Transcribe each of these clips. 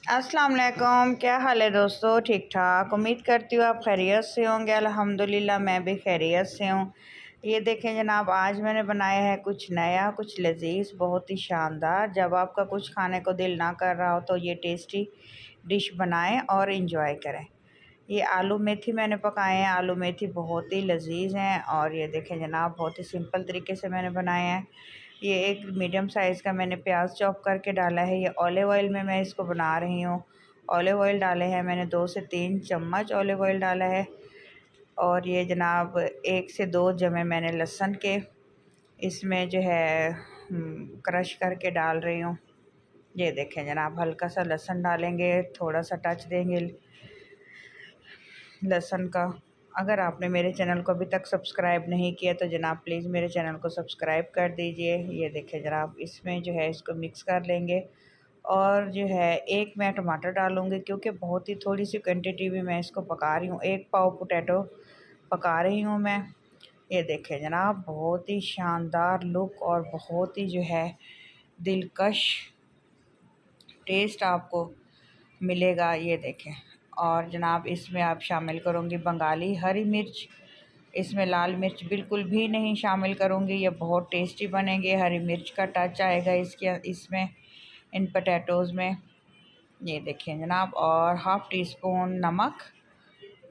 अस्सलाम वालेकुम। क्या हाल है दोस्तों? ठीक ठाक, उम्मीद करती हूँ आप खैरियत से होंगे। अल्हम्दुलिल्लाह मैं भी खैरियत से हूँ। ये देखें जनाब, आज मैंने बनाया है कुछ नया, कुछ लजीज, बहुत ही शानदार। जब आपका कुछ खाने को दिल ना कर रहा हो तो ये टेस्टी डिश बनाएं और इंजॉय करें। ये आलू मेथी मैंने पकाए हैं। आलू मेथी बहुत ही लजीज हैं और ये देखें जनाब, बहुत ही सिंपल तरीके से मैंने बनाए हैं। ये एक मीडियम साइज़ का मैंने प्याज चॉप करके डाला है। ये ऑलिव ऑयल में मैं इसको बना रही हूँ। ऑलिव ऑयल डाले हैं मैंने, 2 से 3 चम्मच ऑलिव ऑयल डाला है। और ये जनाब 1 से 2 जमे मैंने लहसुन के इसमें जो है क्रश करके डाल रही हूँ। ये देखें जनाब, हल्का सा लहसुन डालेंगे, थोड़ा सा टच देंगे लहसुन का। अगर आपने मेरे चैनल को अभी तक सब्सक्राइब नहीं किया तो जनाब प्लीज़ मेरे चैनल को सब्सक्राइब कर दीजिए। ये देखें जनाब, इसमें जो है इसको मिक्स कर लेंगे। और जो है एक मैं टमाटर डालूँगी, क्योंकि बहुत ही थोड़ी सी क्वांटिटी में मैं इसको पका रही हूँ। 1 पाव पोटैटो पका रही हूँ मैं। ये देखें जनाब, बहुत ही शानदार लुक और बहुत ही जो है दिलकश टेस्ट आपको मिलेगा। ये देखें। और जनाब इसमें आप शामिल करूँगी बंगाली हरी मिर्च। इसमें लाल मिर्च बिल्कुल भी नहीं शामिल करूँगी। ये बहुत टेस्टी बनेंगे। हरी मिर्च का टच आएगा इसमें इन पोटैटोज़ में। ये देखें जनाब, और हाफ़ टी स्पून नमक,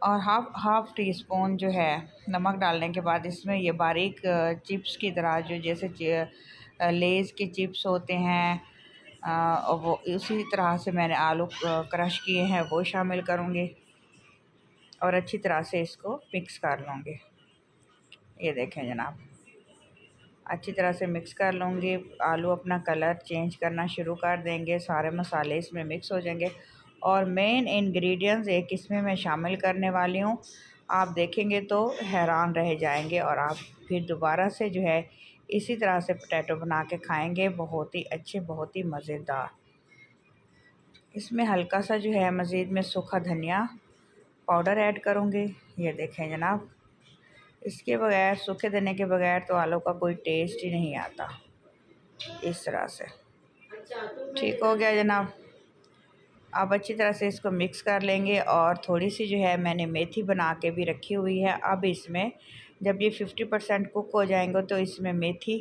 और हाफ़ टी स्पून जो है नमक डालने के बाद इसमें ये बारीक चिप्स की तरह, जो जैसे लेज़ के चिप्स होते हैं, और वो उसी तरह से मैंने आलू क्रश किए हैं वो शामिल करूँगी और अच्छी तरह से इसको मिक्स कर लूँगी। ये देखें जनाब, अच्छी तरह से मिक्स कर लूँगी। आलू अपना कलर चेंज करना शुरू कर देंगे, सारे मसाले इसमें मिक्स हो जाएंगे। और मेन इंग्रेडिएंट्स एक इसमें मैं शामिल करने वाली हूँ, आप देखेंगे तो हैरान रह जाएंगे और आप फिर दोबारा से जो है इसी तरह से पोटैटो बना के खाएंगे। बहुत ही अच्छे, बहुत ही मज़ेदार। इसमें हल्का सा जो है मज़ीद में सूखा धनिया पाउडर ऐड करूँगी। ये देखें जनाब, इसके बगैर, सूखे धनिया के बगैर तो आलू का कोई टेस्ट ही नहीं आता। इस तरह से ठीक हो गया जनाब। अब अच्छी तरह से इसको मिक्स कर लेंगे। और थोड़ी सी जो है मैंने मेथी बना के भी रखी हुई है। अब इसमें जब ये 50% कुक हो जाएंगे तो इसमें मेथी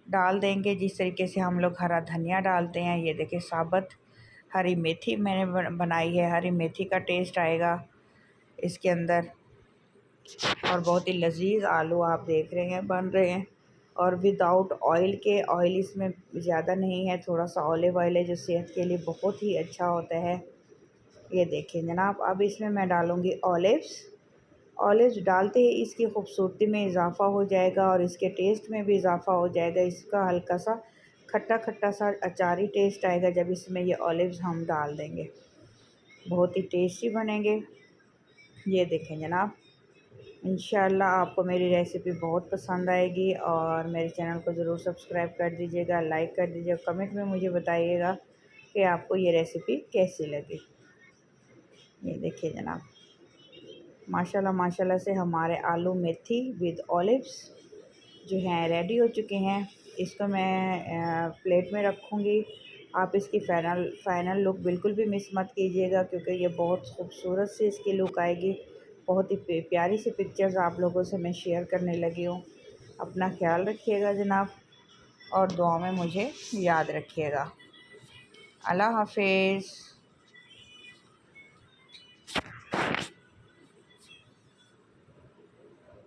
डाल देंगे, जिस तरीके से हम लोग हरा धनिया डालते हैं। ये देखिए, साबुत हरी मेथी मैंने बनाई है। हरी मेथी का टेस्ट आएगा इसके अंदर। और बहुत ही लजीज आलू आप देख रहे हैं बन रहे हैं, और विदाउट ऑयल के। ऑयल इसमें ज़्यादा नहीं है, थोड़ा सा ऑलिव ऑयल है जो सेहत के लिए बहुत ही अच्छा होता है। ये देखें जनाब, अब इसमें मैं डालूँगी ऑलिव्स। ऑलिव्स डालते ही इसकी खूबसूरती में इजाफ़ा हो जाएगा और इसके टेस्ट में भी इजाफ़ा हो जाएगा। इसका हल्का सा खट्टा खट्टा सा अचारी टेस्ट आएगा जब इसमें ये ऑलिव्स हम डाल देंगे। बहुत ही टेस्टी बनेंगे। ये देखें जनाब, इंशाल्लाह आपको मेरी रेसिपी बहुत पसंद आएगी। और मेरे चैनल को ज़रूर सब्सक्राइब कर दीजिएगा, लाइक कर दीजिएगा, कमेंट में मुझे बताइएगा कि आपको ये रेसिपी कैसी लगी। ये देखिए जनाब, माशाल्लाह माशाल्लाह से हमारे आलू मेथी विद ऑलिव्स जो हैं रेडी हो चुके हैं। इसको मैं प्लेट में रखूँगी। आप इसकी फ़ाइनल लुक बिल्कुल भी मिस मत कीजिएगा, क्योंकि ये बहुत खूबसूरत सी इसकी लुक आएगी। बहुत ही प्यारी सी पिक्चर्स आप लोगों से मैं शेयर करने लगी हूँ। अपना ख्याल रखिएगा जनाब, और दुआ में मुझे याद रखिएगा। अल्लाह हाफ़िज़।